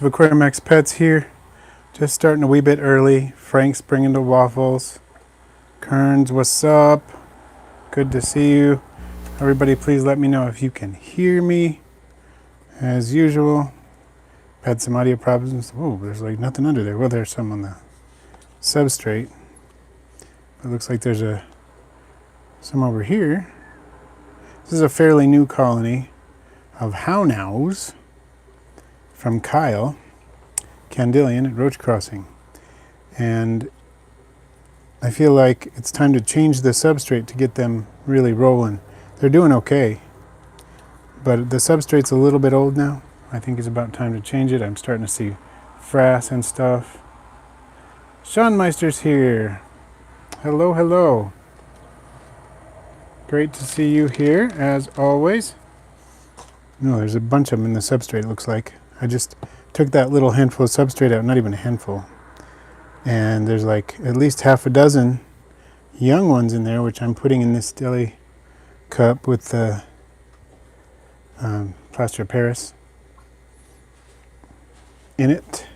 Aquarimax Pets here, just starting a wee bit early. Frank's bringing the waffles. Kearns, what's up? Good to see you. Everybody, please let me know if you can hear me. As usual, had some audio problems. Oh, there's like nothing under there. Well, there's some on the substrate. It looks like there's some over here. This is a fairly new colony of hound-owls from Kyle Candillion at Roach Crossing, and I feel like it's time to change the substrate to get them really rolling. They're doing okay, but the substrate's a little bit old now. I think it's about time to change it. I'm starting to see frass and stuff. Sean Meister's here. Hello, hello. Great to see you here, as always. No, there's a bunch of them in the substrate, it looks like. I just took that little handful of substrate out, not even a handful. And there's like at least half a dozen young ones in there, which I'm putting in this deli cup with the plaster of Paris in it.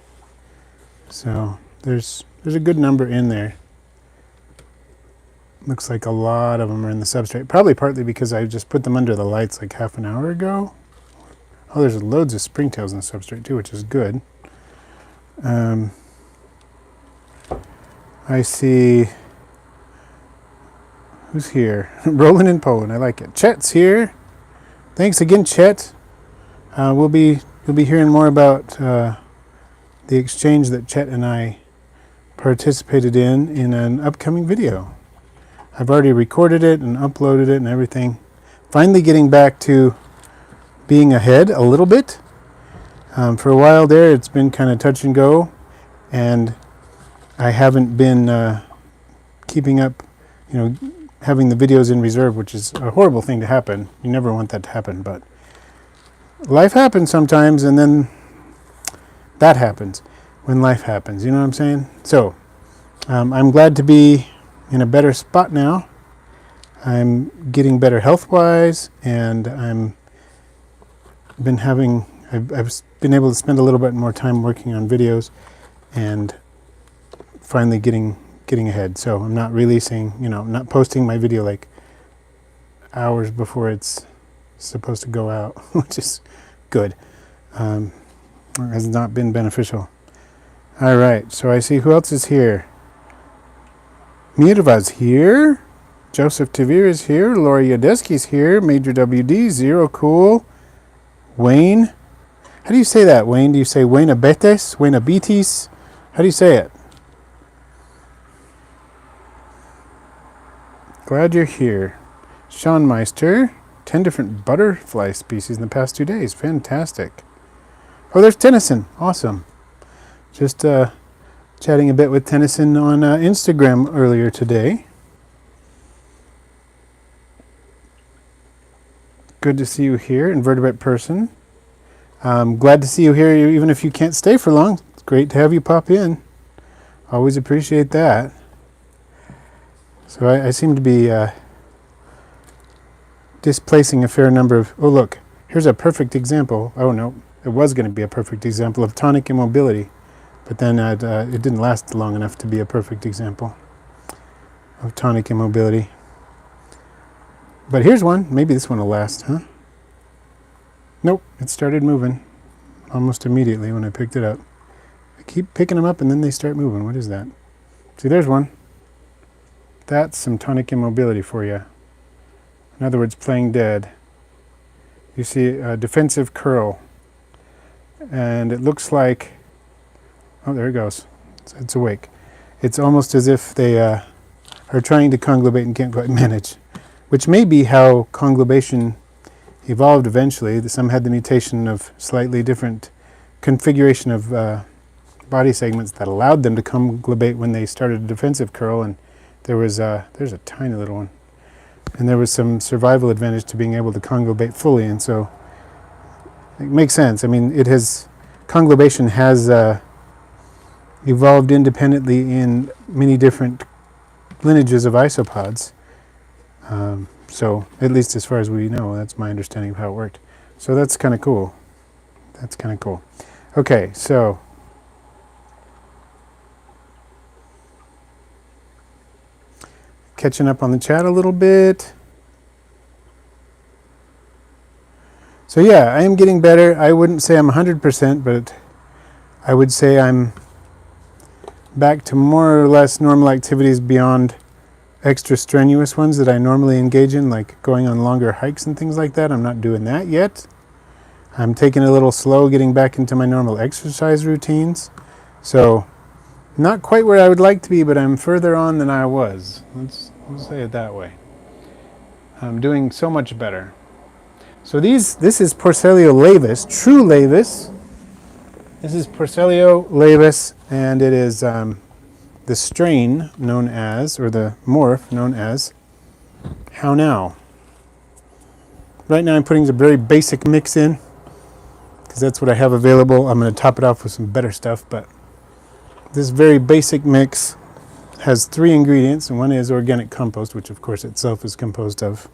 So there's a good number in there. Looks like a lot of them are in the substrate. Probably partly because I just put them under the lights like half an hour ago. Oh, there's loads of springtails in the substrate too, which is good. I see, who's here? Roland in Poland, I like it. Chet's here. Thanks again, Chet. You'll be hearing more about the exchange that Chet and I participated in an upcoming video. I've already recorded it and uploaded it and everything. Finally getting back to being ahead a little bit. For a while there, it's been kind of touch and go, and I haven't been keeping up, having the videos in reserve, which is a horrible thing to happen. You never want that to happen, but life happens sometimes, and then that happens when life happens. You know what I'm saying? So I'm glad to be in a better spot now. I'm getting better health-wise, and I've been able to spend a little bit more time working on videos and finally getting ahead. So I'm not releasing, I'm not posting my video like hours before it's supposed to go out, which is good. Has not been beneficial. All right, so I see who else is here. Mirva's here. Joseph Tavir is here. Lori Yodeski's here. Major WD, Zero Cool. Wayne. How do you say that, Wayne? Do you say Wayne Abetes? Wayne Abetes? How do you say it? Glad you're here. Sean Meister. 10 different butterfly species in the past 2 days. Fantastic. Oh, there's Tennyson. Awesome. Just chatting a bit with Tennyson on Instagram earlier today. Good to see you here, invertebrate person. Glad to see you here, even if you can't stay for long. It's great to have you pop in. Always appreciate that. So I seem to be displacing a fair number of... Oh, look, here's a perfect example. Oh, no, it was going to be a perfect example of tonic immobility, but then it didn't last long enough to be a perfect example of tonic immobility. But here's one. Maybe this one will last, huh? Nope, it started moving almost immediately when I picked it up. I keep picking them up and then they start moving. What is that? See, there's one. That's some tonic immobility for you. In other words, playing dead. You see a defensive curl. And it looks like... Oh, there it goes. It's awake. It's almost as if they are trying to conglobate and can't quite manage. Which may be how conglobation evolved eventually. Some had the mutation of slightly different configuration of body segments that allowed them to conglobate when they started a defensive curl, and there's a tiny little one. And there was some survival advantage to being able to conglobate fully, and so it makes sense. I mean, conglobation has evolved independently in many different lineages of isopods. So, at least as far as we know, that's my understanding of how it worked. So that's kind of cool. Okay, so catching up on the chat a little bit. So yeah, I am getting better. I wouldn't say I'm 100%, but I would say I'm back to more or less normal activities beyond extra strenuous ones that I normally engage in, like going on longer hikes and things like that. I'm not doing that yet. I'm taking it a little slow getting back into my normal exercise routines. So not quite where I would like to be, but I'm further on than I was. Let's say it that way. I'm doing so much better. So this is Porcellio laevis, true laevis. This is Porcellio laevis, and it is the strain known as, or the morph known as, how now. Right now I'm putting a very basic mix in, because that's what I have available. I'm going to top it off with some better stuff, but this very basic mix has 3 ingredients, and one is organic compost, which of course itself is composed of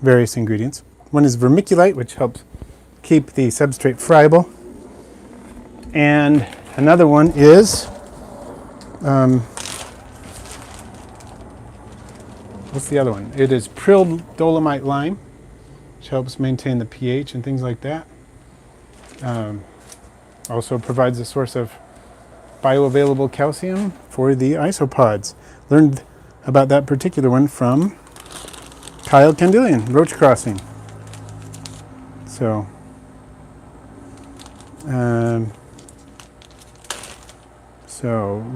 various ingredients. One is vermiculite, which helps keep the substrate friable. And another one is, what's the other one? It is prilled dolomite lime, which helps maintain the pH and things like that. Also provides a source of bioavailable calcium for the isopods. Learned about that particular one from Kyle Candelian, roach crossing. So,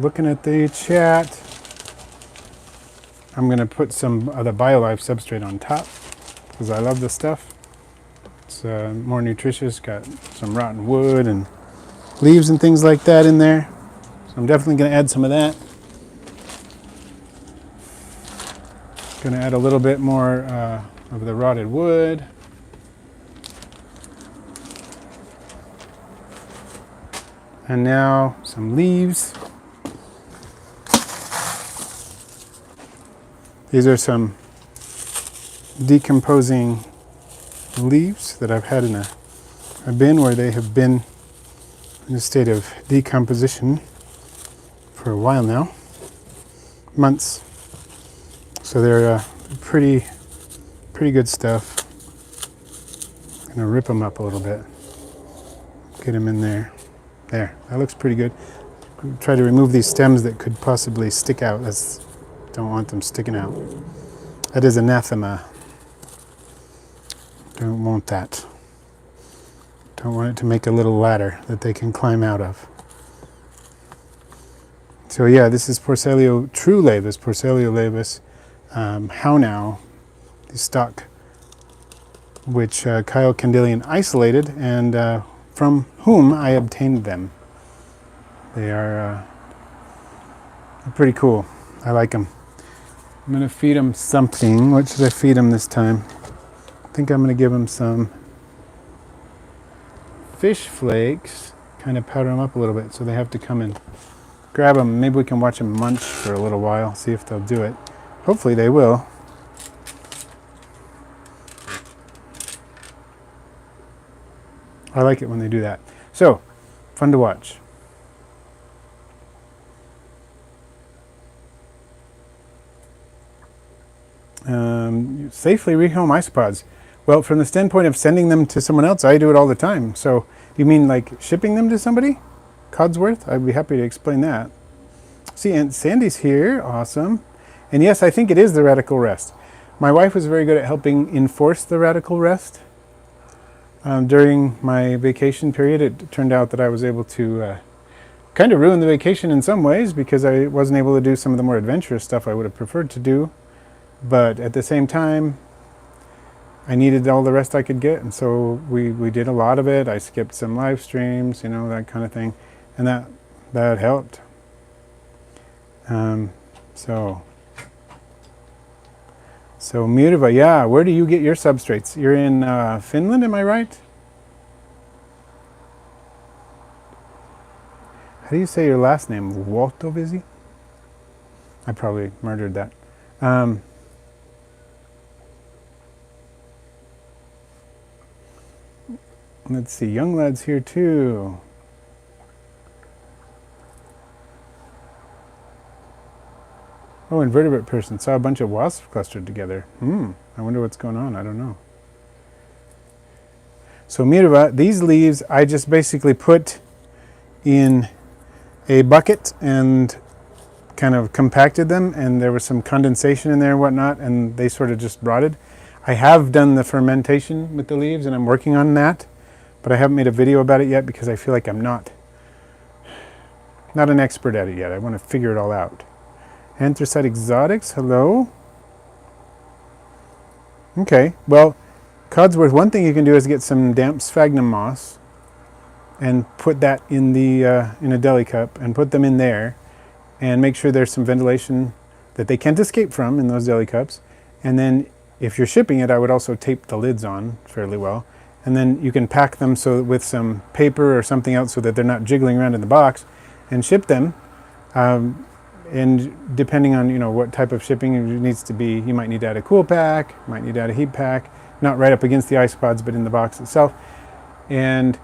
looking at the chat, I'm going to put some of the BioLife substrate on top because I love this stuff. It's more nutritious, got some rotten wood and leaves and things like that in there. So I'm definitely going to add some of that. Going to add a little bit more of the rotted wood. And now some leaves. These are some decomposing leaves that I've had in a bin where they have been in a state of decomposition for a while now, months. So they're pretty good stuff. I'm gonna rip them up a little bit, get them in there. There, that looks pretty good. Try to remove these stems that could possibly stick out. Don't want them sticking out. That is anathema. Don't want that. Don't want it to make a little ladder that they can climb out of. So yeah, this is Porcellio true laevis, Porcellio laevis. How now, the stock which Kyle Candelian isolated and from whom I obtained them. They are pretty cool. I like them. I'm going to feed them something. What should I feed them this time? I think I'm going to give them some fish flakes, kind of powder them up a little bit so they have to come and grab them. Maybe we can watch them munch for a little while, see if they'll do it. Hopefully they will. I like it when they do that. So, fun to watch. Safely rehome isopods. Well, from the standpoint of sending them to someone else, I do it all the time. So, you mean like shipping them to somebody? Codsworth? I'd be happy to explain that. See, and Sandy's here. Awesome. And yes, I think it is the radical rest. My wife was very good at helping enforce the radical rest. During my vacation period, it turned out that I was able to kind of ruin the vacation in some ways because I wasn't able to do some of the more adventurous stuff I would have preferred to do. But at the same time, I needed all the rest I could get, and so we did a lot of it. I skipped some live streams, you know, that kind of thing, and that helped. So Mutava, yeah, where do you get your substrates? You're in Finland, am I right? How do you say your last name? Vuotovizi? I probably murdered that. Let's see, young lad's here too. Oh, invertebrate person saw a bunch of wasps clustered together. I wonder what's going on. I don't know. So Mirva, these leaves I just basically put in a bucket and kind of compacted them, and there was some condensation in there and whatnot, and they sort of just rotted. I have done the fermentation with the leaves, and I'm working on that, but I haven't made a video about it yet because I feel like I'm not an expert at it yet. I want to figure it all out. Anthracite exotics, hello. Okay, well, Codsworth, one thing you can do is get some damp sphagnum moss and put that in the in a deli cup and put them in there, and make sure there's some ventilation that they can't escape from in those deli cups. And then if you're shipping it, I would also tape the lids on fairly well. And then you can pack them so with some paper or something else so that they're not jiggling around in the box, and ship them. And depending on what type of shipping it needs to be, you might need to add a cool pack, might need to add a heat pack, not right up against the isopods, but in the box itself. And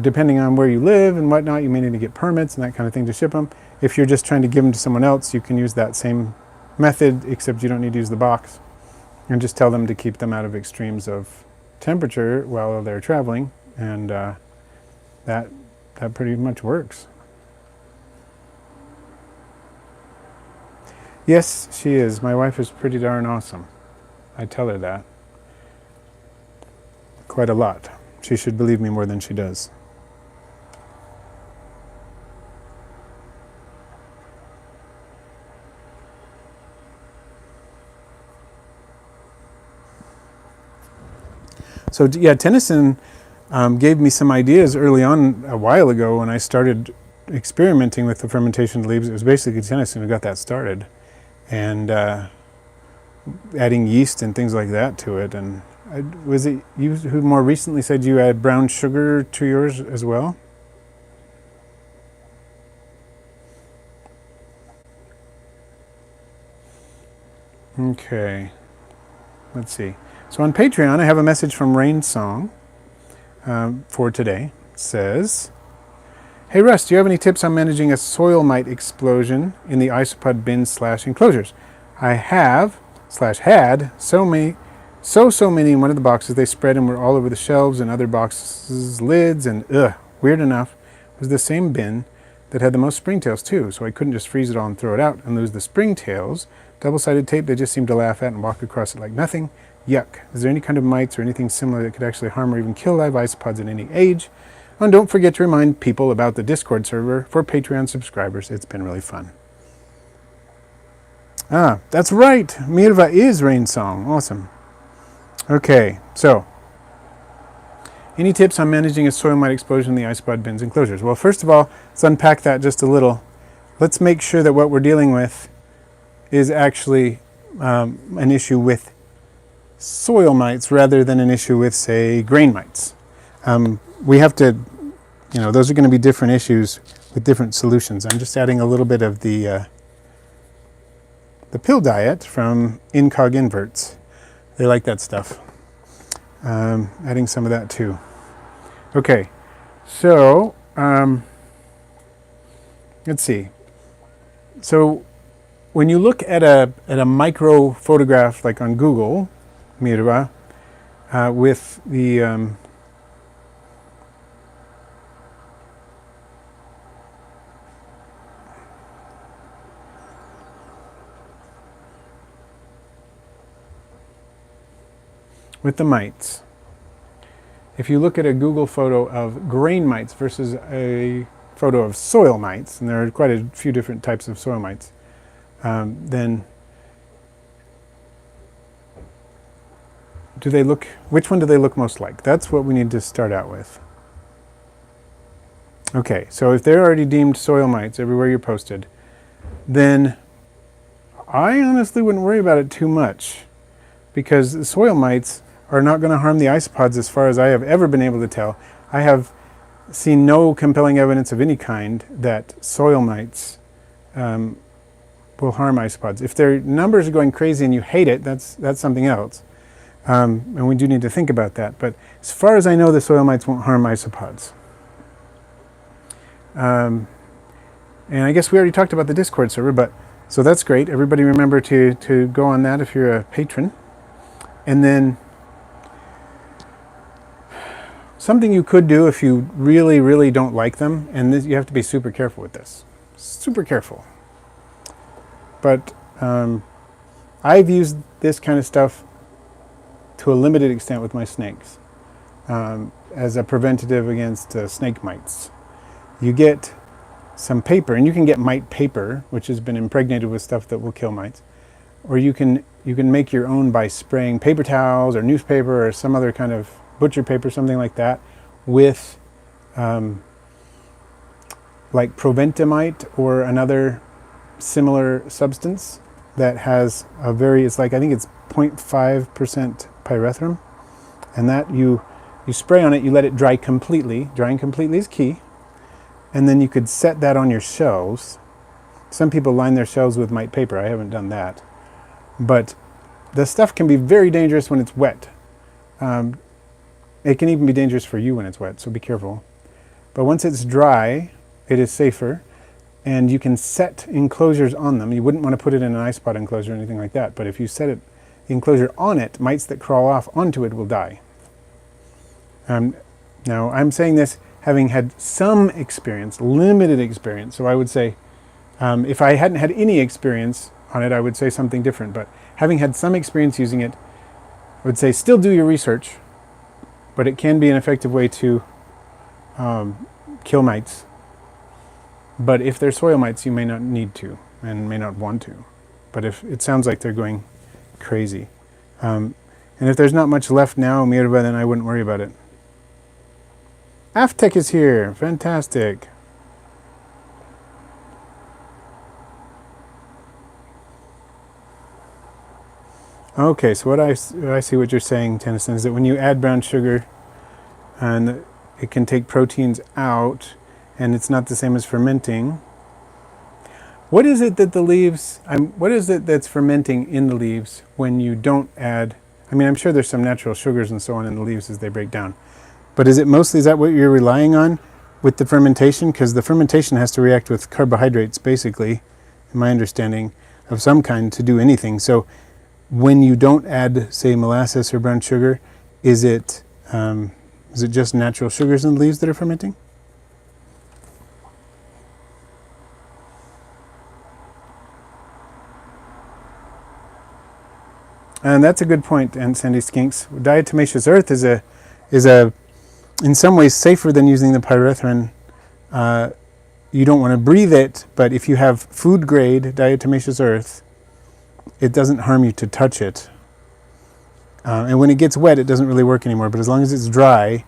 depending on where you live and whatnot, you may need to get permits and that kind of thing to ship them. If you're just trying to give them to someone else, you can use that same method, except you don't need to use the box. And just tell them to keep them out of extremes of temperature while they're traveling, and that pretty much works. Yes, she is. My wife is pretty darn awesome. I tell her that quite a lot. She should believe me more than she does. So yeah, Tennyson gave me some ideas early on a while ago when I started experimenting with the fermentation of leaves. It was basically Tennyson who got that started, and adding yeast and things like that to it. And was it you who more recently said you add brown sugar to yours as well? Okay, let's see. So on Patreon, I have a message from Rain Song for today. It says, "Hey Russ, do you have any tips on managing a soil mite explosion in the isopod bins / enclosures? I have / had so many in one of the boxes. They spread and were all over the shelves and other boxes' lids, and weird enough, it was the same bin that had the most springtails too, so I couldn't just freeze it all and throw it out and lose the springtails. Double-sided tape they just seemed to laugh at and walk across it like nothing. Yuck. Is there any kind of mites or anything similar that could actually harm or even kill live isopods at any age? And don't forget to remind people about the Discord server for Patreon subscribers. It's been really fun." Ah, that's right. Mirva is Rain Song. Awesome. Okay, so any tips on managing a soil mite explosion in the isopod bins enclosures? Well, first of all, let's unpack that just a little. Let's make sure that what we're dealing with is actually an issue with soil mites rather than an issue with, say, grain mites. We have to, those are going to be different issues with different solutions. I'm just adding a little bit of the pill diet from Incog Inverts. They like that stuff. Adding some of that too. Okay, so let's see. So when you look at a micro photograph like on Google, Mirva, with the mites. If you look at a Google photo of grain mites versus a photo of soil mites, and there are quite a few different types of soil mites, then which one do they look most like? That's what we need to start out with. Okay, so if they're already deemed soil mites everywhere you're posted, then I honestly wouldn't worry about it too much, because the soil mites are not going to harm the isopods as far as I have ever been able to tell. I have seen no compelling evidence of any kind that soil mites will harm isopods. If their numbers are going crazy and you hate it, that's something else. And we do need to think about that. But as far as I know, the soil mites won't harm isopods. And And I guess we already talked about the Discord server, but so that's great. Everybody remember to go on that if you're a patron. And then something you could do if you really, really don't like them, and this, you have to be super careful with this. Super careful. But I've used this kind of stuff to a limited extent with my snakes as a preventative against snake mites. You get some paper, and you can get mite paper, which has been impregnated with stuff that will kill mites, or you can make your own by spraying paper towels or newspaper or some other kind of butcher paper, something like that, with like proventamite or another similar substance that has a very, it's like, I think it's 0.5% pyrethrum, and that you spray on it, you let it dry completely. Drying completely is key. And then you could set that on your shelves. Some people line their shelves with mite paper. I haven't done that. But the stuff can be very dangerous when it's wet. It can even be dangerous for you when it's wet, so be careful. But once it's dry, it is safer, and you can set enclosures on them. You wouldn't want to put it in an Isopod enclosure or anything like that, but if you set the enclosure on it, mites that crawl off onto it will die. Now, I'm saying this having had some experience, limited experience, so I would say, if I hadn't had any experience on it, I would say something different, but having had some experience using it, I would say still do your research, but it can be an effective way to kill mites. But if they're soil mites, you may not need to and may not want to. But if it sounds like they're going crazy. And if there's not much left now, Mirva, then I wouldn't worry about it. Aftech is here. Fantastic. Okay, so what I see what you're saying, Tennyson, is that when you add brown sugar, and it can take proteins out, and it's not the same as fermenting. What is it that the leaves, what is it that's fermenting in the leaves when you don't add, I mean, I'm sure there's some natural sugars and so on in the leaves as they break down. But is that what you're relying on with the fermentation? Because the fermentation has to react with carbohydrates, basically, in my understanding, of some kind to do anything. So when you don't add, say, molasses or brown sugar, is it just natural sugars in the leaves that are fermenting? And that's a good point, and Sandy Skinks. Diatomaceous earth is a in some ways safer than using the pyrethrin. You don't want to breathe it, but if you have food grade diatomaceous earth, it doesn't harm you to touch it. And when it gets wet, it doesn't really work anymore. But as long as it's dry,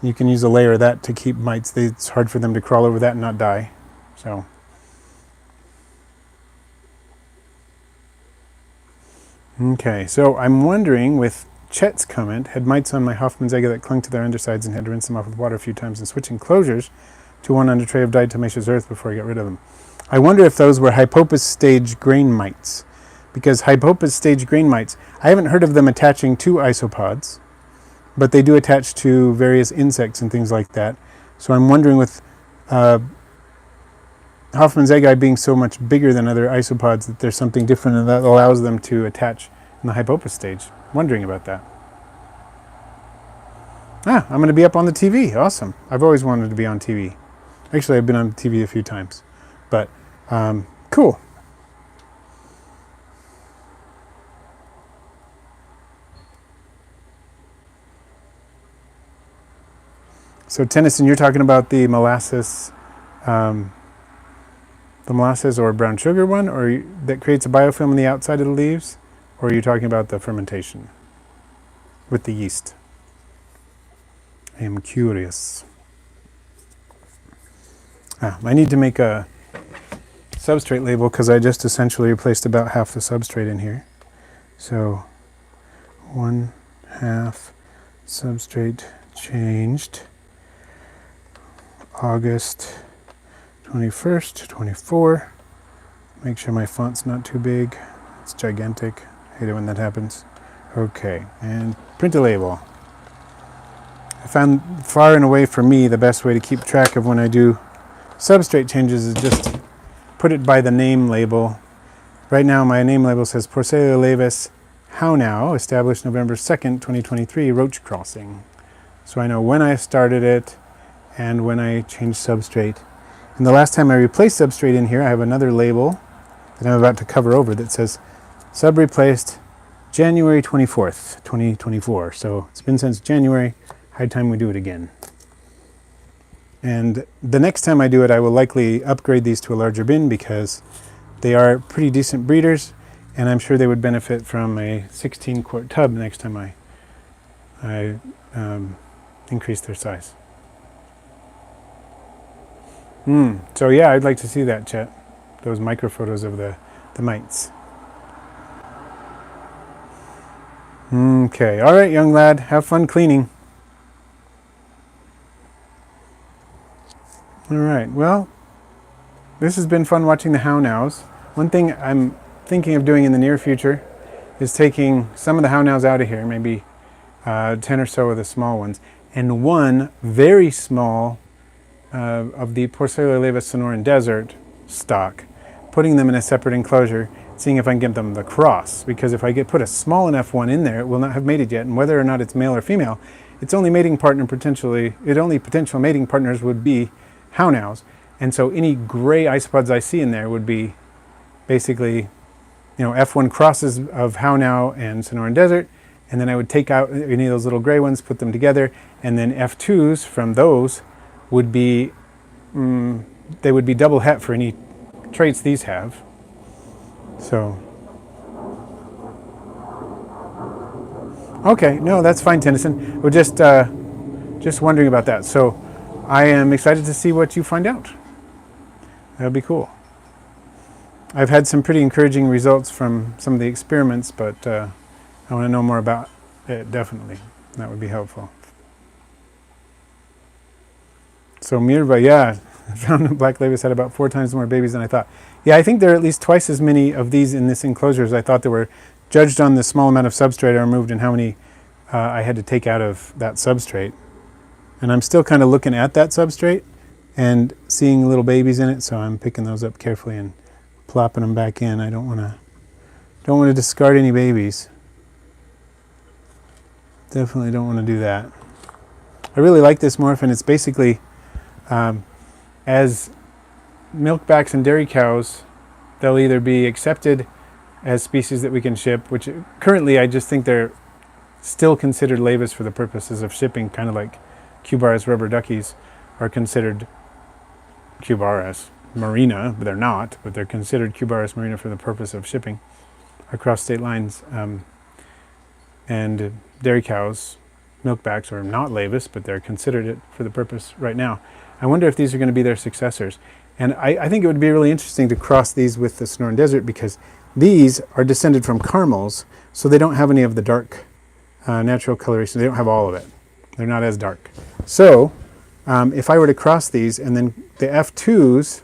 you can use a layer of that to keep mites. It's hard for them to crawl over that and not die. So. Okay, so I'm wondering, with Chet's comment, had mites on my Hoffman's egg that clung to their undersides and had to rinse them off with water a few times and switch enclosures to one under tray of diatomaceous earth before I got rid of them. I wonder if those were Hypopus stage grain mites, because Hypopus stage grain mites, I haven't heard of them attaching to isopods, but they do attach to various insects and things like that. So I'm wondering, with Hoffman's egg eye being so much bigger than other isopods, that there's something different and that allows them to attach in the Hypopus stage. Wondering about that. I'm going to be up on the TV. Awesome. I've always wanted to be on TV. Actually, I've been on TV a few times. But, cool. So, Tennyson, you're talking about the molasses or brown sugar one, or that creates a biofilm on the outside of the leaves? Or are you talking about the fermentation with the yeast? I am curious. I need to make a substrate label because I just essentially replaced about half the substrate in here. So 1/2 substrate changed August 21st, 24. Make sure my font's not too big. It's gigantic. Hate it when that happens. Okay, and print a label. I found far and away for me the best way to keep track of when I do substrate changes is just put it by the name label. Right now my name label says Porcelaria laevis how now, established November 2nd, 2023, roach crossing. So I know when I started it and when I changed substrate. And the last time I replaced substrate in here, I have another label that I'm about to cover over that says sub replaced January 24th, 2024. So it's been since January, high time we do it again. And the next time I do it, I will likely upgrade these to a larger bin because they are pretty decent breeders, and I'm sure they would benefit from a 16-quart tub next time I increase their size. So yeah, I'd like to see that, Chet. Those micro photos of the mites. Okay, all right, young lad, have fun cleaning. All right, well, this has been fun watching the how nows. One thing I'm thinking of doing in the near future is taking some of the how nows out of here, maybe 10 or so of the small ones, and one very small of the Porcelaria laevis sonoran desert stock, putting them in a separate enclosure, seeing if I can get them the cross. Because if I put a small enough one in there, it will not have mated yet, and whether or not it's male or female, its only potential mating partners would be how nows. And so any gray isopods I see in there would be basically, F1 crosses of how now and sonoran desert, and then I would take out any of those little gray ones, put them together, and then F2s from those would be, they would be double het for any traits these have. So, okay, no, that's fine, Tennyson. We're just wondering about that. So I am excited to see what you find out. That'll be cool. I've had some pretty encouraging results from some of the experiments, but I want to know more about it, definitely. That would be helpful. So Mirva, yeah, I found that black laevis had about 4 times more babies than I thought. Yeah, I think there are at least twice as many of these in this enclosure as I thought there were, judged on the small amount of substrate I removed and how many I had to take out of that substrate. And I'm still kind of looking at that substrate and seeing little babies in it, so I'm picking those up carefully and plopping them back in. I don't want to discard any babies. Definitely don't want to do that. I really like this morphin. It's basically, as milkbacks and dairy cows, they'll either be accepted as species that we can ship, which currently I just think they're still considered laevis for the purposes of shipping, kind of like Cubaris rubber duckies are considered Cubaris marina, but they're not, but they're considered Cubaris marina for the purpose of shipping across state lines. And dairy cows, milkbacks, are not laevis, but they're considered it for the purpose right now. I wonder if these are going to be their successors. And I think it would be really interesting to cross these with the Sonoran Desert, because these are descended from caramels, so they don't have any of the dark natural coloration. They don't have all of it. They're not as dark. So if I were to cross these, and then the F2s,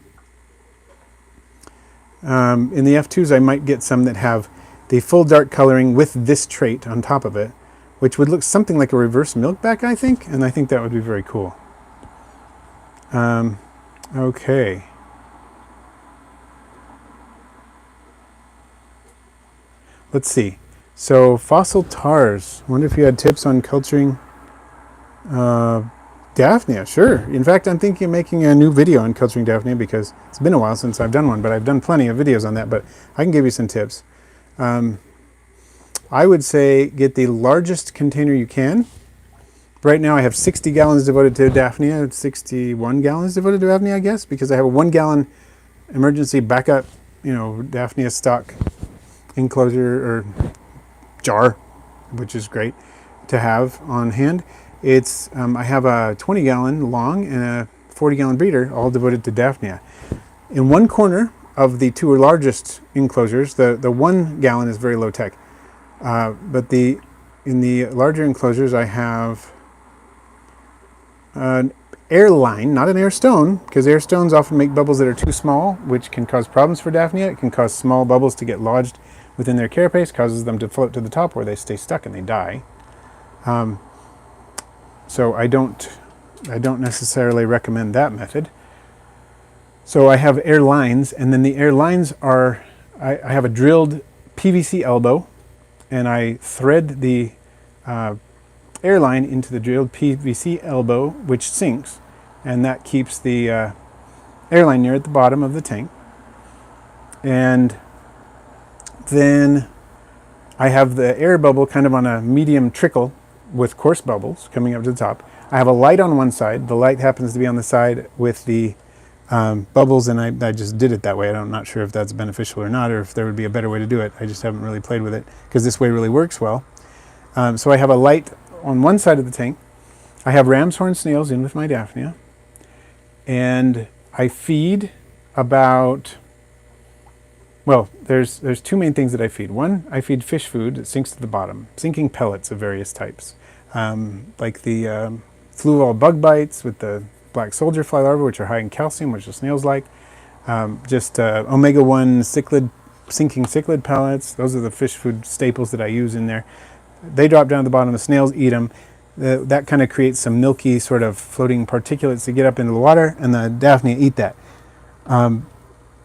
in the F2s I might get some that have the full dark coloring with this trait on top of it, which would look something like a reverse milkback, I think, and I think that would be very cool. Okay. Let's see. So fossil tars. I wonder if you had tips on culturing Daphnia. Sure. In fact, I'm thinking of making a new video on culturing Daphnia, because it's been a while since I've done one, but I've done plenty of videos on that, but I can give you some tips. I would say get the largest container you can. Right now I have 60 gallons devoted to Daphnia, 61 gallons devoted to Daphnia, I guess, because I have a 1 gallon emergency backup, Daphnia stock enclosure or jar, which is great to have on hand. It's I have a 20 gallon long and a 40 gallon breeder, all devoted to Daphnia. In one corner of the two largest enclosures, the 1 gallon is very low tech, but in the larger enclosures I have an air line, not an air stone, because air stones often make bubbles that are too small, which can cause problems for Daphnia. It can cause small bubbles to get lodged within their carapace, causes them to float to the top where they stay stuck and they die. So I don't necessarily recommend that method. So I have air lines, and then the air lines are, I have a drilled PVC elbow, and I thread the air line into the drilled PVC elbow, which sinks, and that keeps the air line near at the bottom of the tank. And then I have the air bubble kind of on a medium trickle with coarse bubbles coming up to the top. I have a light on one side. The light happens to be on the side with the bubbles, and I just did it that way. I'm not sure if that's beneficial or not, or if there would be a better way to do it. I just haven't really played with it because this way really works well. So I have a light on one side of the tank. I have ram's horn snails in with my Daphnia, and I feed about, well, there's two main things that I feed. One, I feed fish food that sinks to the bottom, sinking pellets of various types, like the fluval bug bites with the black soldier fly larvae, which are high in calcium, which the snails like. Just omega-1 sinking cichlid pellets. Those are the fish food staples that I use in there. They drop down to the bottom. The snails eat them. That kind of creates some milky sort of floating particulates that get up into the water, and the Daphnia eat that.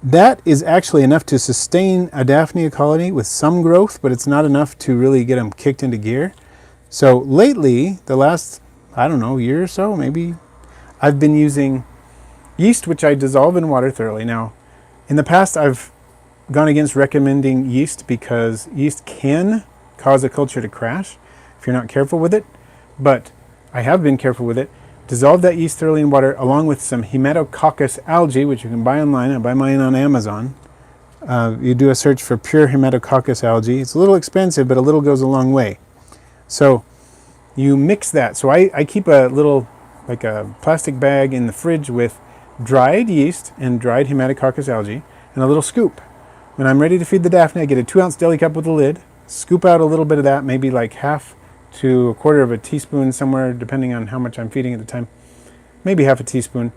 That is actually enough to sustain a Daphnia colony with some growth, but it's not enough to really get them kicked into gear. So lately, the last, I don't know, year or so, maybe, I've been using yeast, which I dissolve in water thoroughly. Now, in the past, I've gone against recommending yeast because yeast can cause a culture to crash if you're not careful with it. But I have been careful with it. Dissolve that yeast thoroughly in water along with some Hematococcus algae, which you can buy online. I buy mine on Amazon. You do a search for pure Hematococcus algae. It's a little expensive, but a little goes a long way. So you mix that. So I keep a little, like a plastic bag in the fridge with dried yeast and dried Hematococcus algae and a little scoop. When I'm ready to feed the Daphnia, I get a 2-ounce deli cup with a lid, scoop out a little bit of that, maybe like half to a quarter of a teaspoon somewhere, depending on how much I'm feeding at the time, maybe half a teaspoon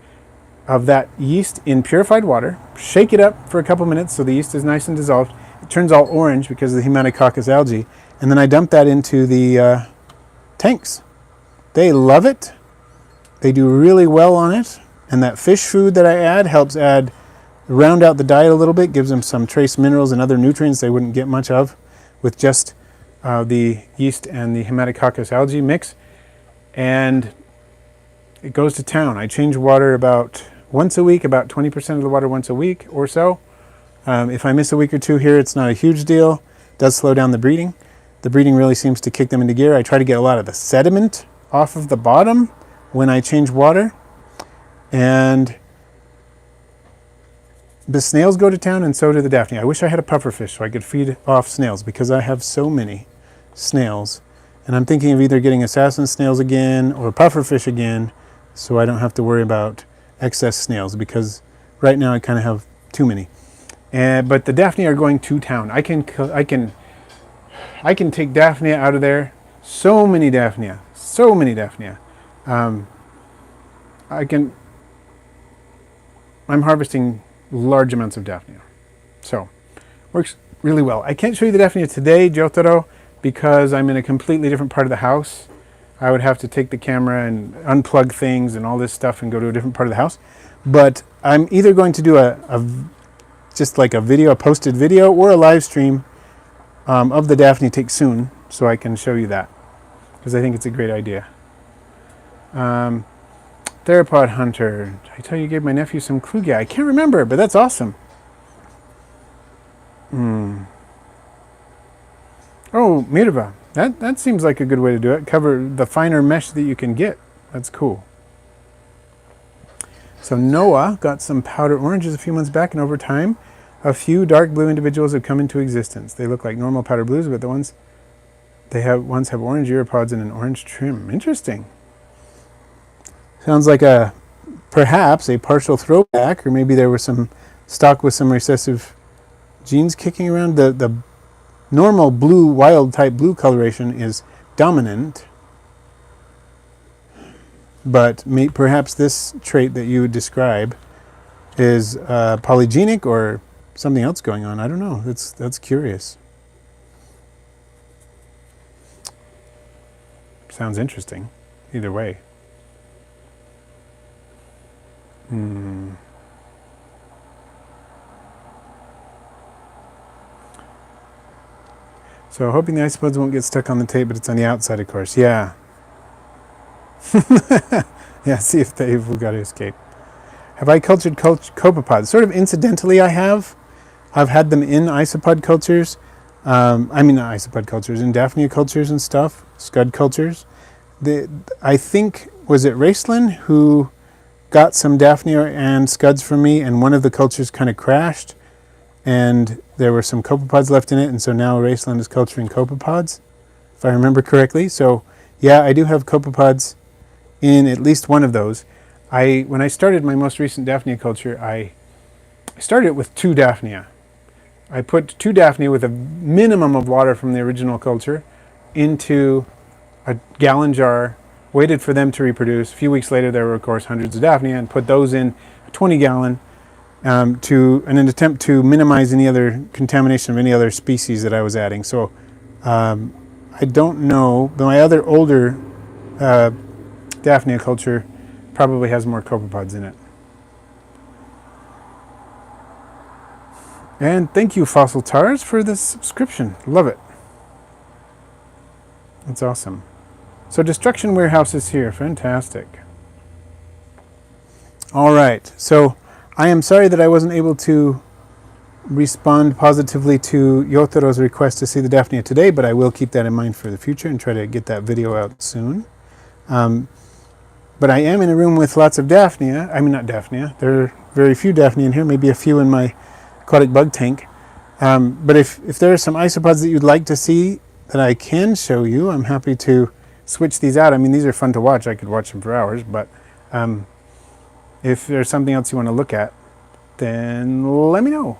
of that yeast in purified water, shake it up for a couple minutes so the yeast is nice and dissolved. It turns all orange because of the Hematococcus algae, and then I dump that into the tanks. They love it. They do really well on it, and that fish food that I add helps round out the diet a little bit, gives them some trace minerals and other nutrients they wouldn't get much of with just the yeast and the Hematococcus algae mix, and it goes to town. I change water about once a week, about 20% of the water once a week or so. If I miss a week or two here, it's not a huge deal. It does slow down the breeding. The breeding really seems to kick them into gear. I try to get a lot of the sediment off of the bottom when I change water, and the snails go to town, and so do the Daphnia. I wish I had a pufferfish so I could feed off snails because I have so many snails, and I'm thinking of either getting assassin snails again or pufferfish again so I don't have to worry about excess snails, because right now I kind of have too many. But the Daphnia are going to town. I can take Daphnia out of there. So many Daphnia. I'm harvesting large amounts of Daphnia. So, works really well. I can't show you the Daphnia today, Jotaro, because I'm in a completely different part of the house. I would have to take the camera and unplug things and all this stuff and go to a different part of the house. But I'm either going to do just like a posted video, or a live stream of the Daphnia tick soon, so I can show you that, because I think it's a great idea. Theropod hunter. Did I tell you I gave my nephew some Klugia? I can't remember, but that's awesome. Oh, Mirva. That seems like a good way to do it. Cover the finer mesh that you can get. That's cool. So Noah got some powder oranges a few months back, and over time, a few dark blue individuals have come into existence. They look like normal powder blues, but the ones have orange Europods and an orange trim. Interesting. Sounds like perhaps a partial throwback, or maybe there was some stock with some recessive genes kicking around. The normal blue, wild type blue coloration is dominant, but perhaps this trait that you would describe is polygenic or something else going on. I don't know. That's curious. Sounds interesting, either way. So hoping the isopods won't get stuck on the tape, but it's on the outside, of course. Yeah. Yeah, see if they've got to escape. Have I cultured copepods? Sort of incidentally, I have. I've had them in isopod cultures. Not isopod cultures, in Daphnia cultures and stuff, scud cultures. I think, was it Raceland who got some Daphnia and scuds from me, and one of the cultures kind of crashed, and there were some copepods left in it, and so now Raceland is culturing copepods, if I remember correctly. So yeah, I do have copepods in at least one of those. When I started my most recent Daphnia culture, I started it with 2 Daphnia. I put 2 Daphnia with a minimum of water from the original culture into a gallon jar, waited for them to reproduce. A few weeks later, there were, of course, hundreds of Daphnia, and put those in a 20-gallon in an attempt to minimize any other contamination of any other species that I was adding. So I don't know, but my other older Daphnia culture probably has more copepods in it. And thank you, Fossil Tars, for this subscription. Love it. That's awesome. So Destruction Warehouse is here. Fantastic. All right. So I am sorry that I wasn't able to respond positively to Yotaro's request to see the Daphnia today, but I will keep that in mind for the future and try to get that video out soon. But I am in a room with lots of Daphnia. I mean, not Daphnia. There are very few Daphnia in here, maybe a few in my aquatic bug tank. But if there are some isopods that you'd like to see that I can show you, I'm happy to switch these out. I mean, these are fun to watch. I could watch them for hours, but if there's something else you want to look at, then let me know.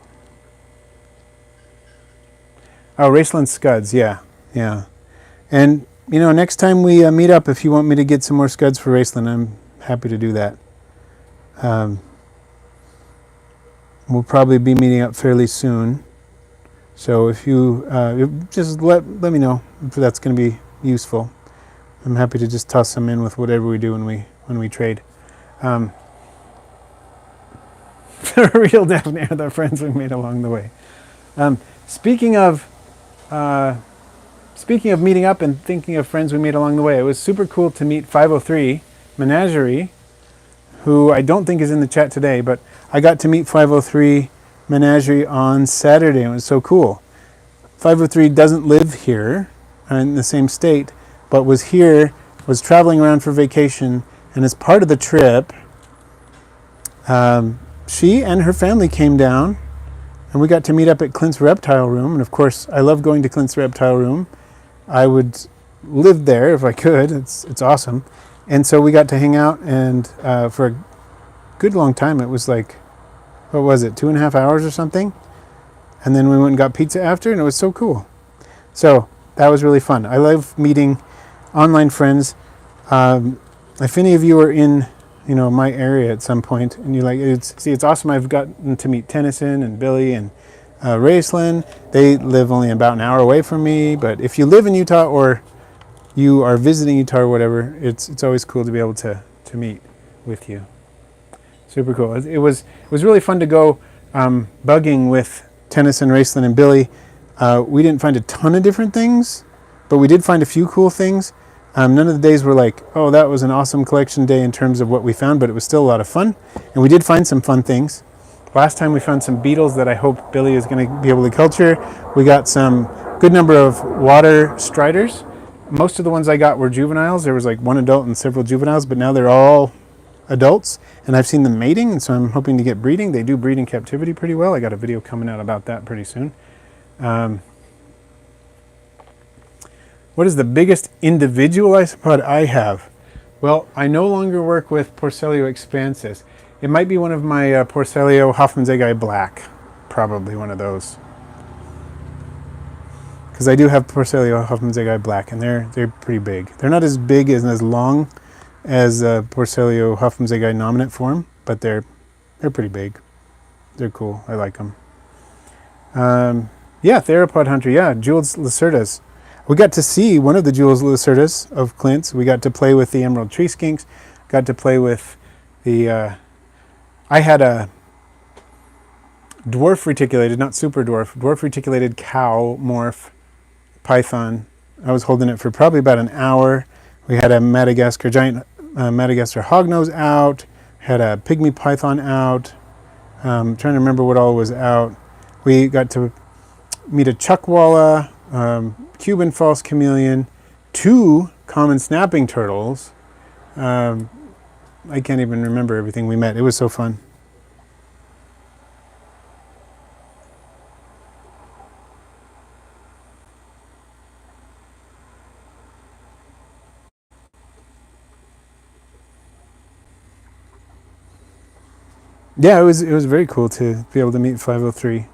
Oh, Raceland scuds, yeah. And, you know, next time we meet up, if you want me to get some more scuds for Raceland, I'm happy to do that. We'll probably be meeting up fairly soon. So if you just let me know if that's going to be useful. I'm happy to just toss some in with whatever we do when we trade. The real Daphnia are the friends we made along the way. Speaking of meeting up and thinking of friends we made along the way, it was super cool to meet 503 Menagerie, who I don't think is in the chat today, but I got to meet 503 Menagerie on Saturday, and it was so cool. 503 doesn't live here in the same state, but was traveling around for vacation, and as part of the trip, she and her family came down, and we got to meet up at Clint's Reptile Room. And of course, I love going to Clint's Reptile Room. I would live there if I could. It's awesome. And so we got to hang out, and for a good long time, it was like, what was it, 2.5 hours or something? And then we went and got pizza after, and it was so cool. So that was really fun. I love meeting online friends. If any of you are in, my area at some point, and it's awesome. I've gotten to meet Tennyson and Billy and Raceland. They live only about an hour away from me, but if you live in Utah or you are visiting Utah or whatever, it's always cool to be able to meet with you. Super cool. It was really fun to go bugging with Tennyson, Raceland, and Billy. We didn't find a ton of different things, but we did find a few cool things. None of the days were like, oh, that was an awesome collection day in terms of what we found, but it was still a lot of fun. And we did find some fun things. Last time we found some beetles that I hope Billy is going to be able to culture. We got some good number of water striders. Most of the ones I got were juveniles. There was like one adult and several juveniles, but now they're all adults. And I've seen them mating, and so I'm hoping to get breeding. They do breed in captivity pretty well. I got a video coming out about that pretty soon. What is the biggest individual isopod I have? Well, I no longer work with Porcellio expansus. It might be one of my Porcellio Hoffmannseggi black. Probably one of those. Because I do have Porcellio Hoffmannseggi black, and they're pretty big. They're not as big and as long as Porcellio Hoffmannseggi nominate form, but they're pretty big. They're cool. I like them. Yeah, Theropod Hunter. Yeah, Jules Lacerdas. We got to see one of the Jules Lacerdas of Clint's. We got to play with the Emerald Tree Skinks. Got to play with the... I had a dwarf reticulated, not super dwarf reticulated cow morph python. I was holding it for probably about an hour. We had a giant Madagascar hognose out, had a pygmy python out. Trying to remember what all was out. We got to meet a chuckwalla, Cuban false chameleon, 2 common snapping turtles. I can't even remember everything we met. It was so fun. Yeah, it was very cool to be able to meet 503.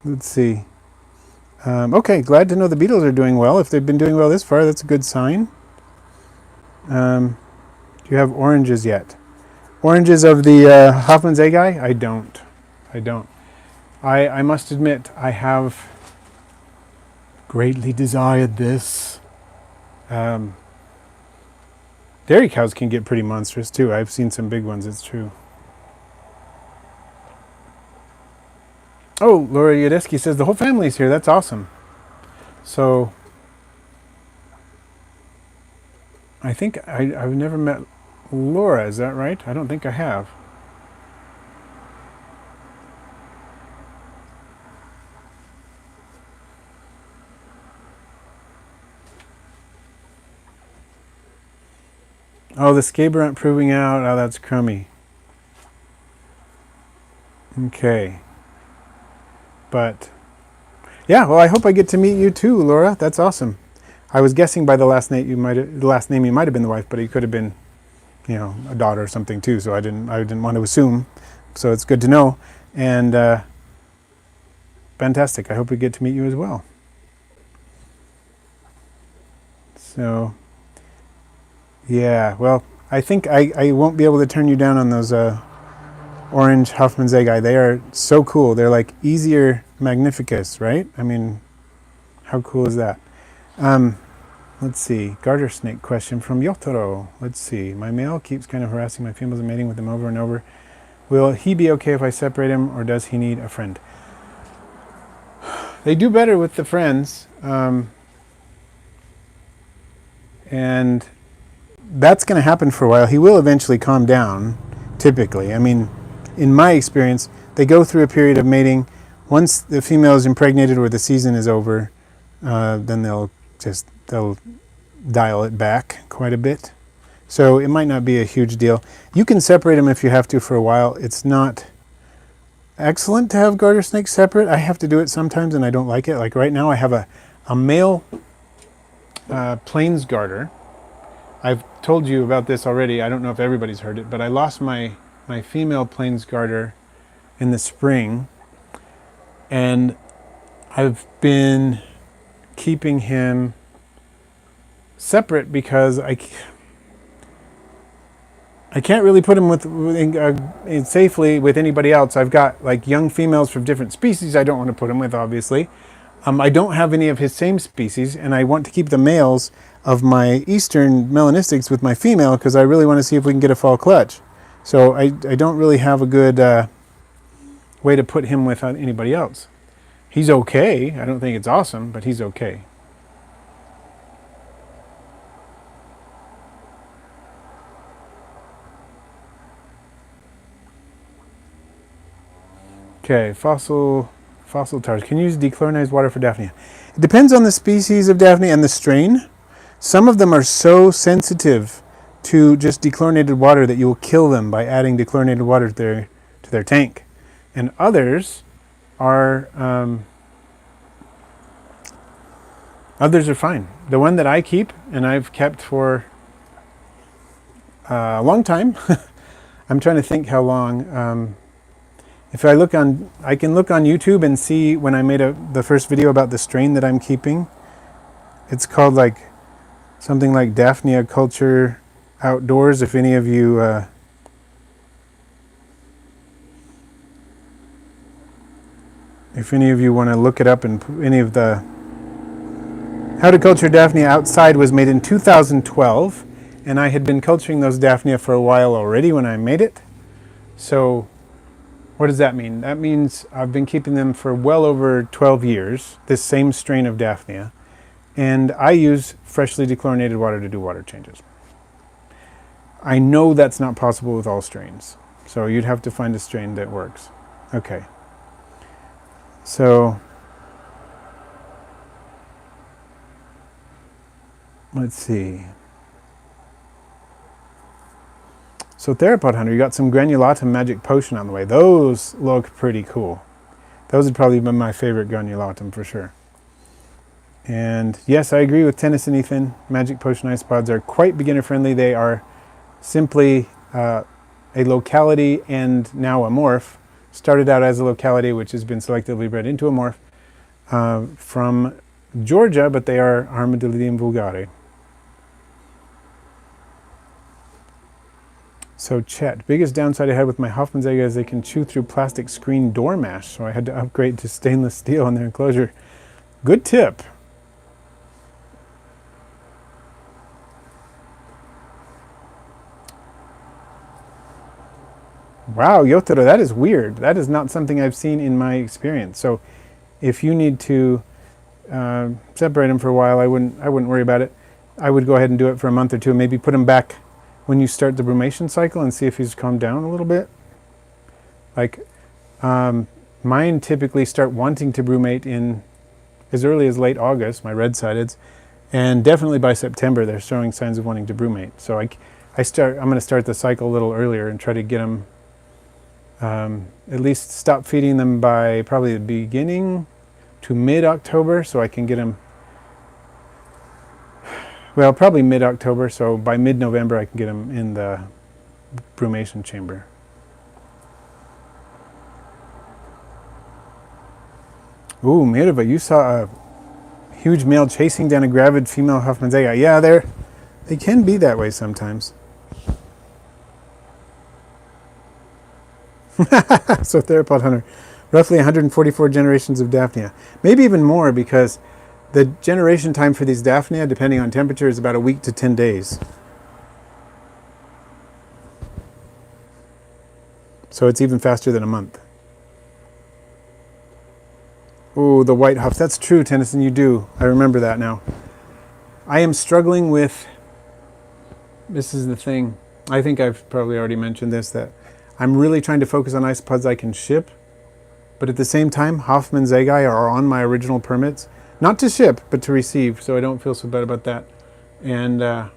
Let's see. Okay, glad to know the beetles are doing well. If they've been doing well this far, that's a good sign. Do you have oranges yet? Oranges of the Hoffman's egg eye? I don't. I must admit, I have greatly desired this. Dairy cows can get pretty monstrous too. I've seen some big ones, it's true. Oh, Laura Yodeski says the whole family's here. That's awesome. So, I think I've never met Laura. Is that right? I don't think I have. Oh, the scaber aren't proving out. Oh, that's crummy. Okay. But, yeah, well, I hope I get to meet you too, Laura. That's awesome. I was guessing by the last name you might have been the wife, but it could have been, a daughter or something too. So I didn't want to assume. So it's good to know, and fantastic. I hope we get to meet you as well. So, yeah, well, I think I won't be able to turn you down on those orange Hoffman's egg eye. They are so cool. They're like easier magnificus, right? I mean, how cool is that? Let's see. Garter snake question from Yotaro. Let's see. My male keeps kind of harassing my females and mating with them over and over. Will he be okay if I separate him, or does he need a friend? They do better with the friends. And that's going to happen for a while. He will eventually calm down, typically. I mean, in my experience, they go through a period of mating. Once the female is impregnated or the season is over, then they'll dial it back quite a bit. So it might not be a huge deal. You can separate them if you have to for a while. It's not excellent to have garter snakes separate. I have to do it sometimes and I don't like it. Like right now I have a male plains garter. I've told you about this already. I don't know if everybody's heard it, but I lost my female plains garter in the spring, and I've been keeping him separate because I can't really put him with safely with anybody else. I've got like young females from different species I don't want to put him with, obviously. I don't have any of his same species, and I want to keep the males of my eastern melanistics with my female because I really want to see if we can get a fall clutch. So I don't really have a good way to put him with anybody else. He's okay. I don't think it's awesome, but he's okay. Okay, fossil tars. Can you use dechlorinized water for Daphnia? It depends on the species of Daphnia and the strain. Some of them are so sensitive to just dechlorinated water that you will kill them by adding dechlorinated water to their tank. And others are fine. The one that I keep, and I've kept for a long time, I'm trying to think how long. If I can look on YouTube and see when I made the first video about the strain that I'm keeping. It's called like something like Daphnia Culture Outdoors. If any of you want to look it up, and any of the How to Culture Daphnia Outside was made in 2012, and I had been culturing those Daphnia for a while already when I made it. So What does that mean? That means I've been keeping them for well over 12 years, this same strain of Daphnia, and I use freshly dechlorinated water to do water changes. I know that's not possible with all strains, so you'd have to find a strain that works. Okay. So let's see. So Theropod Hunter, you got some Granulatum Magic Potion on the way. Those look pretty cool. Those would probably be my favorite Granulatum for sure. And yes, I agree with Tennyson, Ethan. Magic Potion Isopods are quite beginner friendly. They are simply a locality and now a morph. Started out as a locality which has been selectively bred into a morph from Georgia, but they are Armadillidium vulgare. So Chet, biggest downside I had with my Hoffmannsegge is they can chew through plastic screen door mesh, so I had to upgrade to stainless steel in their enclosure. Good tip. Wow, Yotaro, that is weird. That is not something I've seen in my experience. So if you need to separate them for a while, I wouldn't worry about it. I would go ahead and do it for a month or two, maybe put them back when you start the brumation cycle and see if he's calmed down a little bit. Like mine typically start wanting to brumate in as early as late August, my red-sideds, and definitely by September they're showing signs of wanting to brumate. So I'm going to start the cycle a little earlier and try to get them at least stop feeding them by probably the beginning to mid-October, so I can get them, well, probably mid-October, so by mid-November I can get them in the brumation chamber. Ooh, Mirva, you saw a huge male chasing down a gravid female Hoffmannsegge. Yeah, they can be that way sometimes. So Theropod Hunter, roughly 144 generations of Daphnia. Maybe even more, because the generation time for these Daphnia, depending on temperature, is about a week to 10 days. So it's even faster than a month. Oh, the white Huff. That's true, Tennyson, you do. I remember that now. I am struggling with, this is the thing, I think I've probably already mentioned this, that I'm really trying to focus on isopods I can ship, but at the same time, Hoffmannsegge are on my original permits. Not to ship, but to receive, so I don't feel so bad about that. And they're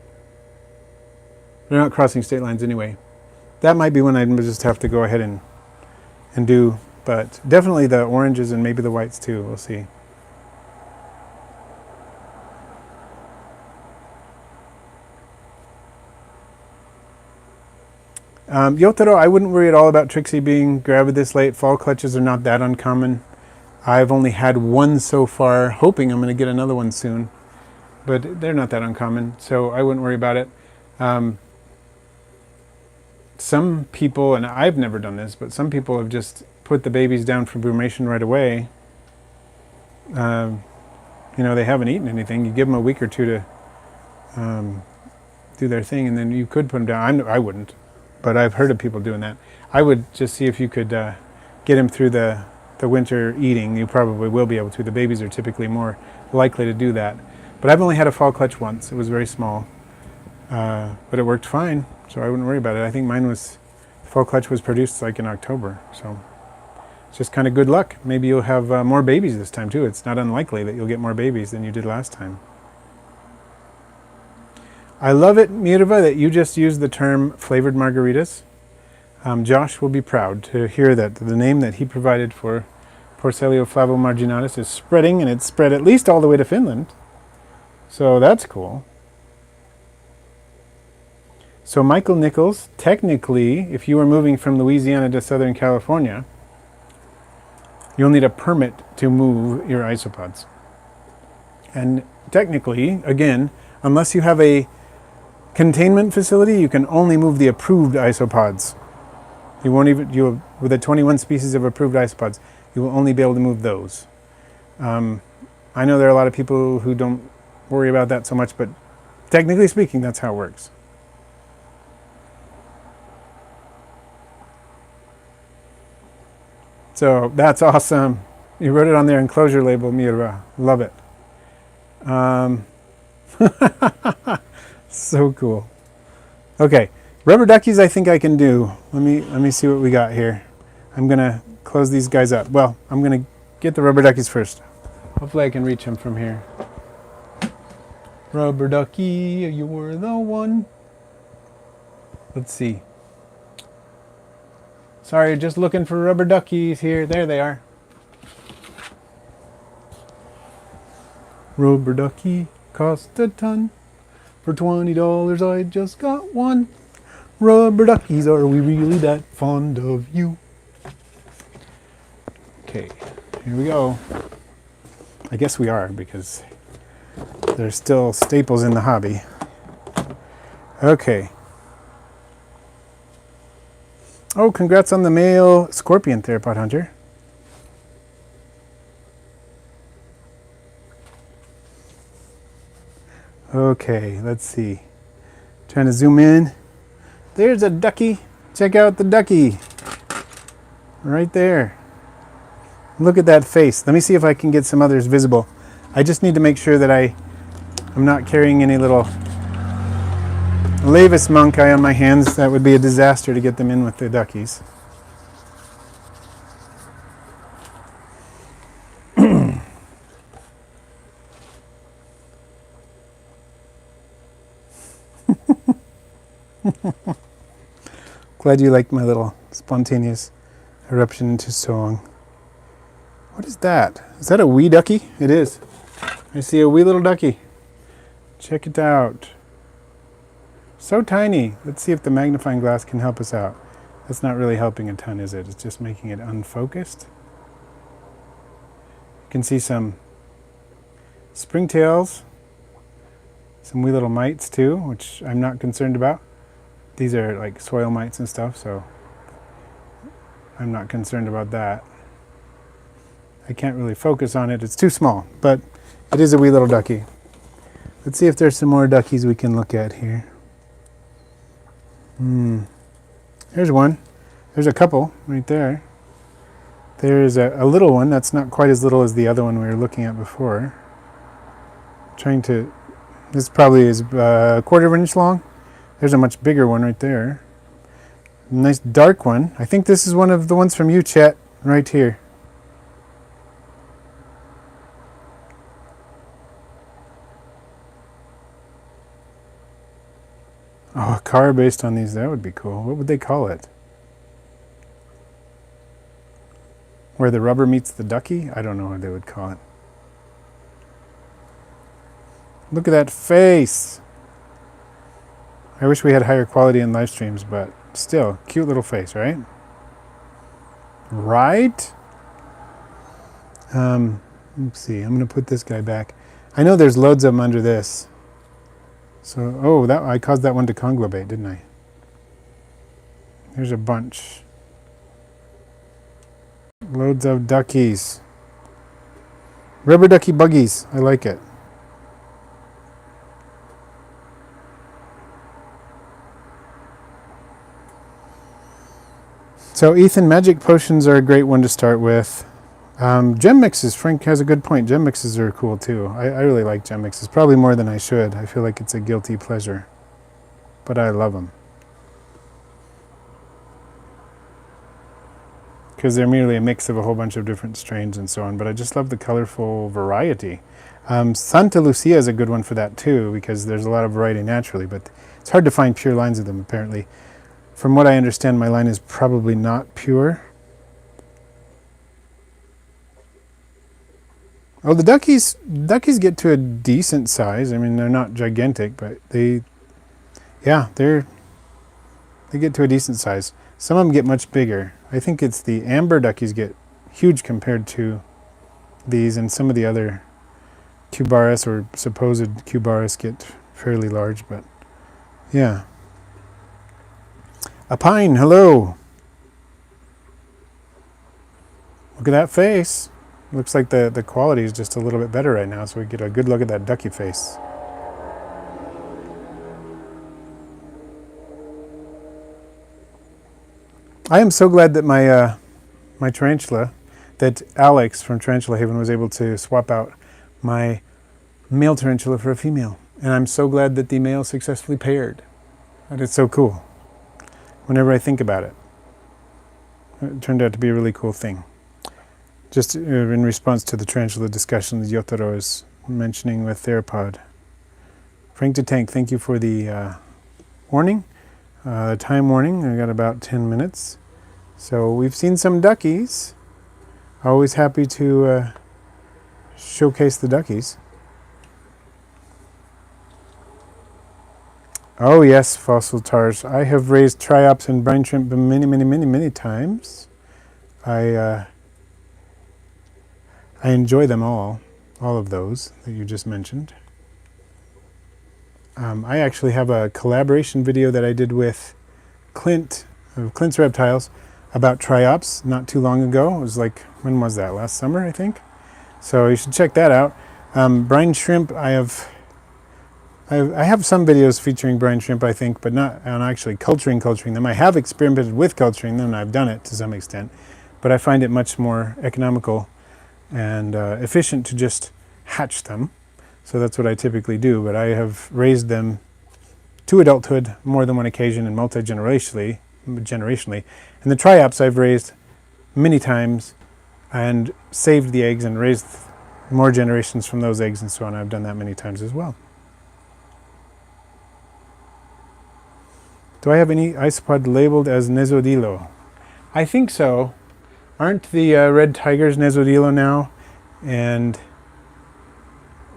not crossing state lines anyway. That might be when I just have to go ahead and do, but definitely the oranges and maybe the whites too, we'll see. Yotaro, I wouldn't worry at all about Trixie being gravid this late. Fall clutches are not that uncommon. I've only had one so far, hoping I'm going to get another one soon. But they're not that uncommon, so I wouldn't worry about it. Some people, and I've never done this, but some people have just put the babies down for brumation right away. You know, they haven't eaten anything. You give them a week or two to do their thing, and then you could put them down. I wouldn't, but I've heard of people doing that. I would just see if you could get them through the winter eating. You probably will be able to. The babies are typically more likely to do that. But I've only had a fall clutch once. It was very small, but it worked fine, so I wouldn't worry about it. I think mine was, the fall clutch was produced like in October, so it's just kind of good luck. Maybe you'll have more babies this time too. It's not unlikely that you'll get more babies than you did last time. I love it, Mirva, that you just used the term flavored margaritas. Josh will be proud to hear that the name that he provided for Porcellio flavomarginatus is spreading, and it's spread at least all the way to Finland. So that's cool. So Michael Nichols, technically, if you were moving from Louisiana to Southern California, you'll need a permit to move your isopods. And technically, again, unless you have a containment facility, you can only move the approved isopods. You won't even, with the 21 species of approved isopods, you will only be able to move those. I know there are a lot of people who don't worry about that so much, but technically speaking, that's how it works. So that's awesome. You wrote it on their enclosure label, Mira. Love it. So cool. Okay, rubber duckies I think I can do. Let me see what we got here. I'm gonna close these guys up. Well, I'm gonna get the rubber duckies first. Hopefully I can reach them from here. Rubber ducky, you're the one. Let's see. Sorry, just looking for rubber duckies here. There they are. Rubber ducky cost a ton. For $20 I just got one. Rubber duckies, are we really that fond of you? Okay, here we go. I guess we are, because they're still staples in the hobby. Okay. Oh, congrats on the male scorpion theropod hunter. Okay, let's see. Trying to zoom in. There's a ducky. Check out the ducky. Right there. Look at that face. Let me see if I can get some others visible. I just need to make sure that I'm not carrying any little Lavis monk on my hands. That would be a disaster to get them in with the duckies. Glad you liked my little spontaneous eruption into song. What is that? Is that a wee ducky? It is. I see a wee little ducky. Check it out. So tiny. Let's see if the magnifying glass can help us out. That's not really helping a ton, is it? It's just making it unfocused. You can see some springtails, some wee little mites too, which I'm not concerned about. These are like soil mites and stuff, so I'm not concerned about that. I can't really focus on it. It's too small, but it is a wee little ducky. Let's see if there's some more duckies we can look at here. There's one. There's a couple right there. There's a little one that's not quite as little as the other one we were looking at before. This probably is a quarter of an inch long. There's a much bigger one right there. Nice dark one. I think this is one of the ones from you, Chet, right here. Oh, a car based on these, that would be cool. What would they call it? Where the rubber meets the ducky? I don't know what they would call it. Look at that face. I wish we had higher quality in live streams, but still, cute little face, right? Right? Let's see, I'm going to put this guy back. I know there's loads of them under this. So, oh, I caused that one to conglobate, didn't I? There's a bunch. Loads of duckies. Rubber ducky buggies. I like it. So Ethan, magic potions are a great one to start with. Gem mixes, Frank has a good point. Gem mixes are cool too. I really like gem mixes, probably more than I should. I feel like it's a guilty pleasure, but I love them. Because they're merely a mix of a whole bunch of different strains and so on, but I just love the colorful variety. Santa Lucia is a good one for that too, because there's a lot of variety naturally, but it's hard to find pure lines of them apparently. From what I understand, my line is probably not pure. Oh, the duckies get to a decent size. I mean, they're not gigantic, but they get to a decent size. Some of them get much bigger. I think it's the amber duckies get huge compared to these, and some of the other cubaris or supposed cubaris get fairly large, but yeah. A pine, hello. Look at that face. Looks like the quality is just a little bit better right now, so we get a good look at that ducky face. I am so glad that my my tarantula, that Alex from Tarantula Haven was able to swap out my male tarantula for a female. And I'm so glad that the male successfully paired. That is so cool. Whenever I think about it. It turned out to be a really cool thing. Just in response to the tarantula discussion that Yotaro is mentioning with Theropod. Frank the Tank, thank you for the warning. Time warning, I got about 10 minutes. So we've seen some duckies. Always happy to showcase the duckies. Oh yes, fossil tars. I have raised triops and brine shrimp many times. I enjoy them all of those that you just mentioned. I actually have a collaboration video that I did with Clint, of Clint's Reptiles, about triops not too long ago. It was like, when was that? Last summer, I think. So you should check that out. Brine shrimp, I have some videos featuring brine shrimp, I think, but not on actually culturing them. I have experimented with culturing them, and I've done it to some extent, but I find it much more economical and efficient to just hatch them. So that's what I typically do, but I have raised them to adulthood more than one occasion and multi-generationally. And the triops I've raised many times and saved the eggs and raised more generations from those eggs and so on. I've done that many times as well. Do I have any isopod labeled as Nesodilo? I think so. Aren't the red tigers Nesodilo now? And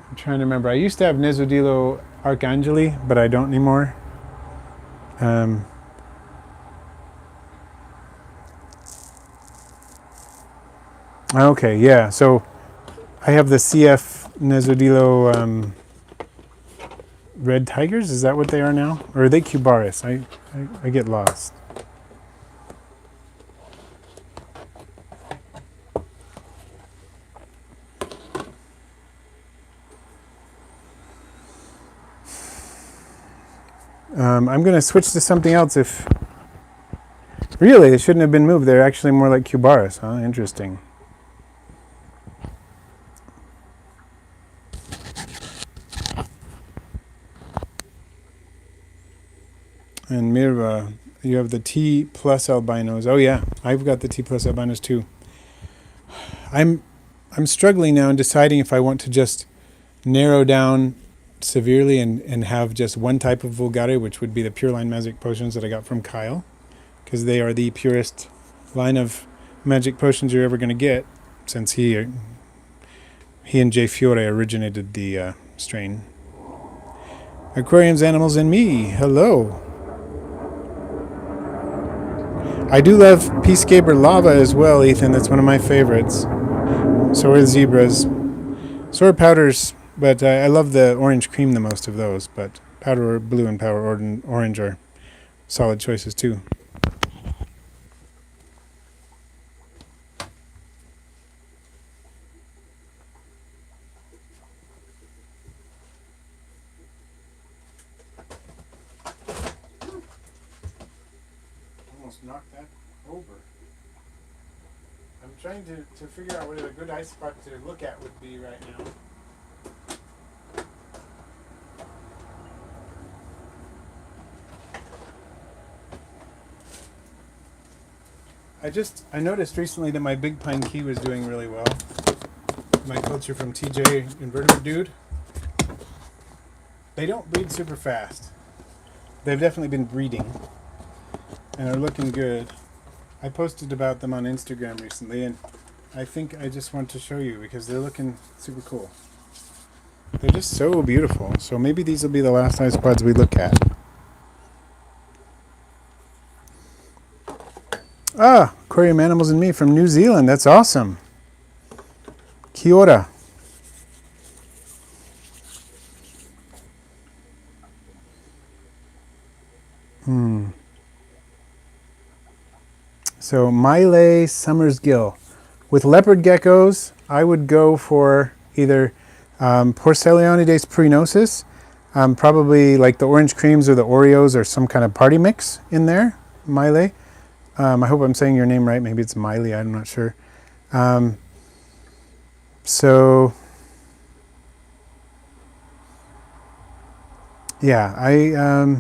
I'm trying to remember. I used to have Nesodilo Archangeli, but I don't anymore. Okay, yeah. So I have the CF Nesodilo red tigers. Is that what they are now? Or are they Cubaris? I get lost. I'm going to switch to something else if... Really, they shouldn't have been moved. They're actually more like Cubaris, huh? Interesting. And Mirva, you have the T plus albinos. Oh yeah, I've got the T plus albinos too. I'm struggling now in deciding if I want to just narrow down severely and have just one type of vulgare, which would be the Pure Line Magic Potions that I got from Kyle, because they are the purest line of magic potions you're ever going to get, since he and Jay Fiore originated the strain. Aquariums, Animals, and Me. Hello. I do love Peacekeeper Lava as well, Ethan. That's one of my favorites. So are the zebras. So are powders, but I love the orange cream the most of those. But powder blue and powder orange are solid choices too. Knock that over. I'm trying to figure out what a good ice spot to look at would be right now. I noticed recently that my big pine key was doing really well. My culture from TJ Invertebrate Dude. They don't breed super fast. They've definitely been breeding. And are looking good. I posted about them on Instagram recently, and I think I just want to show you because they're looking super cool. They're just so beautiful. So maybe these will be the last isopods we look at. Aquarium Animals and Me from New Zealand. That's awesome. Kia ora. So Mile Summers Gill. With leopard geckos, I would go for either Porcelionides pruinosus, probably like the orange creams or the Oreos or some kind of party mix in there, Mile. I hope I'm saying your name right. Maybe it's Miley. I'm not sure. So yeah,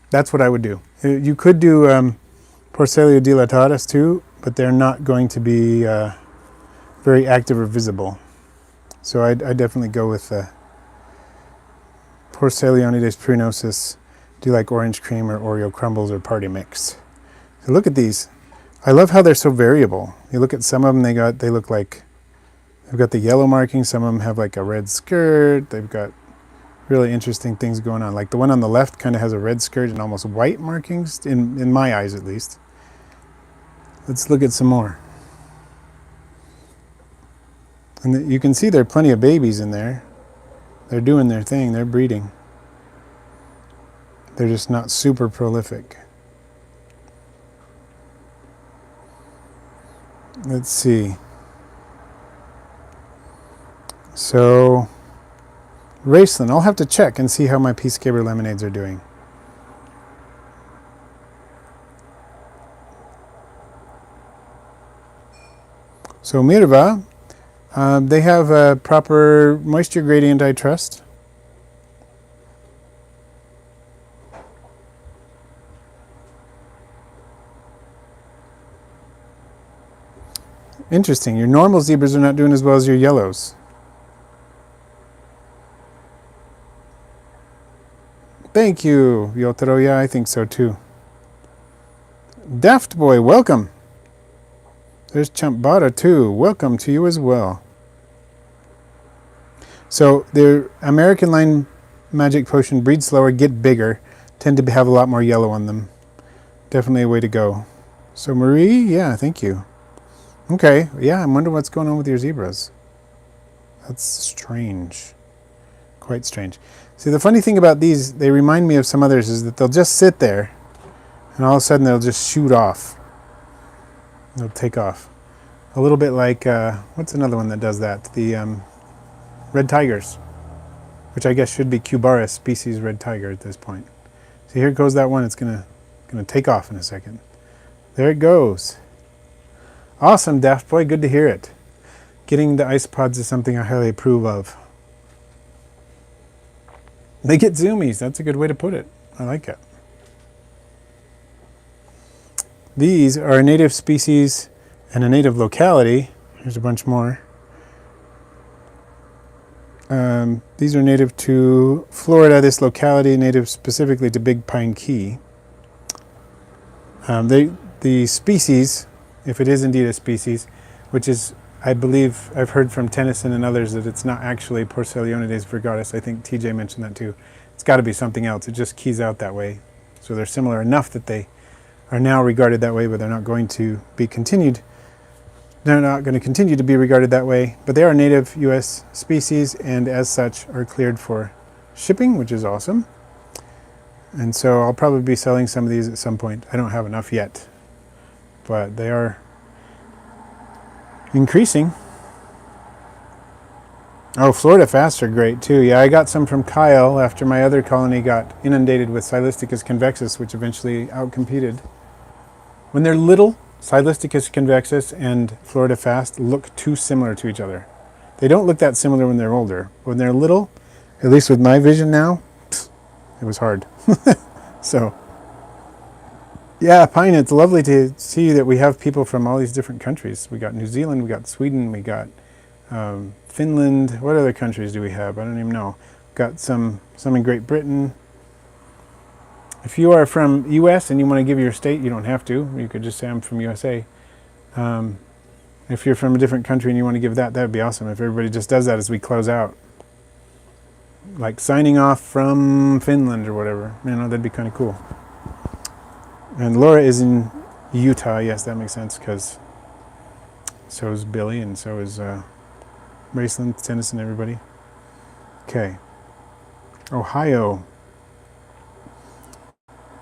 that's what I would do. You could do Porcellio dilatatus too, but they're not going to be very active or visible. So I definitely go with Porcellionides pruinosus. Do you like orange cream or Oreo crumbles or party mix? So look at these. I love how they're so variable. You look at some of them, they look like they've got the yellow markings. Some of them have like a red skirt. They've got really interesting things going on. Like the one on the left kind of has a red skirt and almost white markings, in my eyes at least. Let's look at some more. And you can see there are plenty of babies in there. They're doing their thing. They're breeding. They're just not super prolific. Let's see. So, Raceland, I'll have to check and see how my Peacekeeper lemonades are doing. So Mirva, they have a proper moisture gradient, I trust. Interesting. Your normal zebras are not doing as well as your yellows. Thank you, Yotaro. Yeah, I think so too. Daft Boy, welcome. There's Champbara too. Welcome to you as well. So the American Line Magic Potion breed slower, get bigger, tend to have a lot more yellow on them. Definitely a way to go. So Marie, yeah, thank you. Okay, yeah, I wonder what's going on with your zebras. That's strange. Quite strange. See, the funny thing about these, they remind me of some others, is that they'll just sit there and all of a sudden they'll just shoot off. They'll take off. A little bit like, what's another one that does that? The red tigers, which I guess should be Cubaris species red tiger at this point. See, here goes that one. It's gonna take off in a second. There it goes. Awesome, Daft Boy. Good to hear it. Getting the isopods is something I highly approve of. They get zoomies. That's a good way to put it. I like it. These are a native species and a native locality. Here's a bunch more. These are native to Florida, this locality, native specifically to Big Pine Key. The species, if it is indeed a species, which is, I believe, I've heard from Tennyson and others that it's not actually Porcellionides virgatus. I think TJ mentioned that too. It's got to be something else. It just keys out that way. So they're similar enough that they are now regarded that way, but they're not going to be continued. They're not going to continue to be regarded that way, but they are native U.S. species and as such are cleared for shipping, which is awesome. And so I'll probably be selling some of these at some point. I don't have enough yet, but they are increasing. Oh, Florida Fasts are great too. Yeah, I got some from Kyle after my other colony got inundated with Silisticus convexus, which eventually outcompeted. When they're little, Silisticus convexus and Florida Fast look too similar to each other. They don't look that similar when they're older. When they're little, at least with my vision now, it was hard. So, yeah, Pine, it's lovely to see that we have people from all these different countries. We got New Zealand, we got Sweden, we got Finland. What other countries do we have? I don't even know. Got some in Great Britain. If you are from U.S. and you want to give your state, you don't have to. You could just say I'm from USA. If you're from a different country and you want to give that would be awesome. If everybody just does that as we close out. Like signing off from Finland or whatever. You know, that'd be kind of cool. And Laura is in Utah. Yes, that makes sense because so is Billy and so is Raceland, Tennyson, everybody. Okay. Ohio.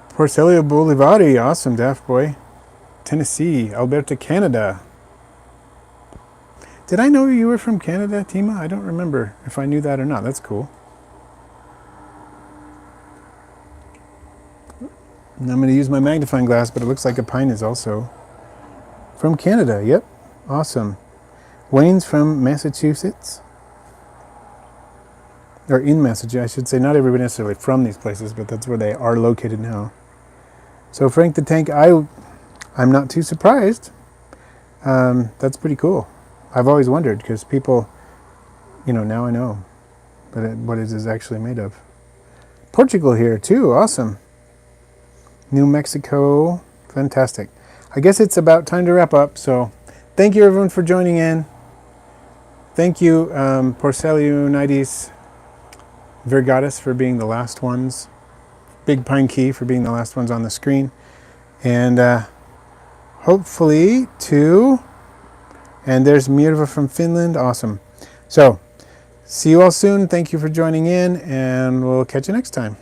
Porcelio Bolivari, awesome, Daft Boy. Tennessee, Alberta, Canada. Did I know you were from Canada, Tima? I don't remember if I knew that or not. That's cool. And I'm going to use my magnifying glass, but it looks like a pine is also from Canada. Yep, awesome. Wayne's from Massachusetts. Or in Massachusetts, I should say. Not everybody necessarily from these places, but that's where they are located now. So Frank the Tank, I'm not too surprised. That's pretty cool. I've always wondered, because people, now I know what it is actually made of. Portugal here too, awesome. New Mexico, fantastic. I guess it's about time to wrap up, so thank you everyone for joining in. Thank you, Porcelionides virgatus for being the last ones. Big Pine Key for being the last ones on the screen. And hopefully and there's Mirva from Finland, awesome. So, see you all soon, thank you for joining in, and we'll catch you next time.